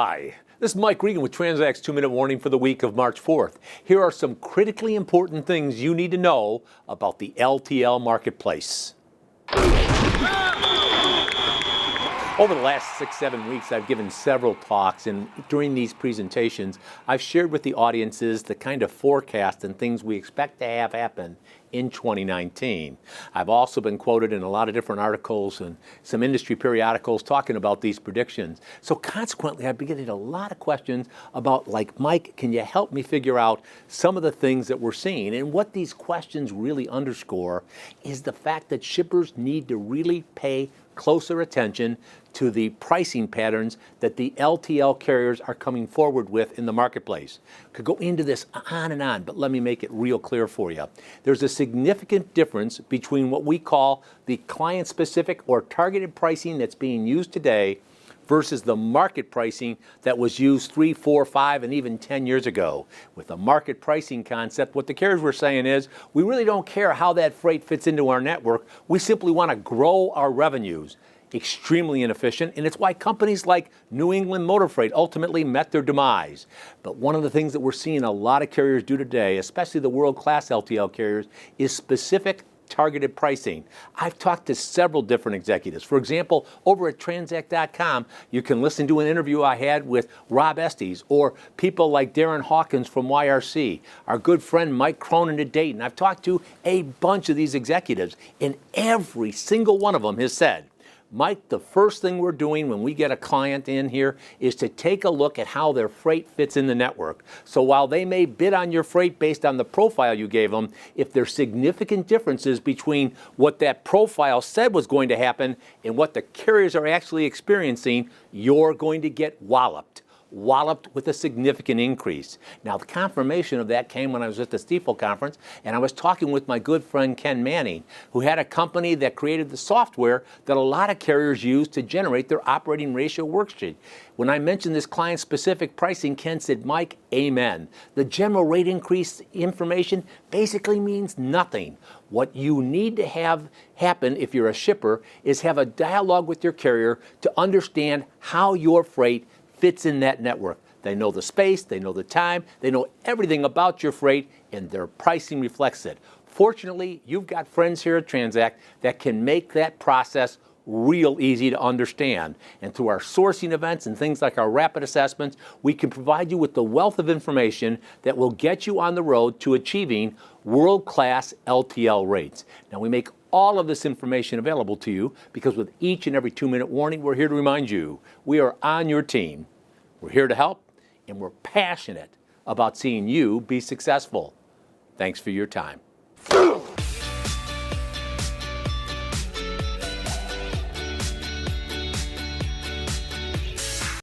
Hi, this is Mike Regan with Transact's 2-Minute Warning for the week of March 4th. Here are some critically important things you need to know about the LTL marketplace. Over the last 6-7 weeks, I've given several talks, and during these presentations, I've shared with the audiences the kind of forecast and things we expect to have happen in 2019. I've also been quoted in a lot of different articles and some industry periodicals talking about these predictions. So consequently, I've been getting a lot of questions about, like, Mike, can you help me figure out some of the things that we're seeing? And what these questions really underscore is the fact that shippers need to really pay closer attention to the pricing patterns that the LTL carriers are coming forward with in the marketplace. Could go into this on and on, but let me make it real clear for you. There's a significant difference between what we call the client-specific or targeted pricing that's being used today versus the market pricing that was used 3, 4, 5, and even 10 years ago. With the market pricing concept, what the carriers were saying is, we really don't care how that freight fits into our network. We simply want to grow our revenues. Extremely inefficient, and it's why companies like New England Motor Freight ultimately met their demise. But one of the things that we're seeing a lot of carriers do today, especially the world-class LTL carriers, is specific targeted pricing. I've talked to several different executives. For example, over at Transact.com, you can listen to an interview I had with Rob Estes, or people like Darren Hawkins from YRC, our good friend Mike Cronin at Dayton. I've talked to a bunch of these executives, and every single one of them has said, Mike, the first thing we're doing when we get a client in here is to take a look at how their freight fits in the network. So while they may bid on your freight based on the profile you gave them, if there's significant differences between what that profile said was going to happen and what the carriers are actually experiencing, you're going to get walloped with a significant increase. Now, the confirmation of that came when I was at the Stifel conference, and I was talking with my good friend Ken Manning, who had a company that created the software that a lot of carriers use to generate their operating ratio worksheet. When I mentioned this client-specific pricing, Ken said, Mike, amen. The general rate increase information basically means nothing. What you need to have happen if you're a shipper is have a dialogue with your carrier to understand how your freight fits in that network. They know the space, they know the time, they know everything about your freight, and their pricing reflects it. Fortunately, you've got friends here at Transact that can make that process real easy to understand. And through our sourcing events and things like our rapid assessments, we can provide you with the wealth of information that will get you on the road to achieving world-class LTL rates. Now, we make all of this information available to you because with each and every 2-minute warning, we're here to remind you we are on your team. We're here to help, and we're passionate about seeing you be successful. Thanks for your time.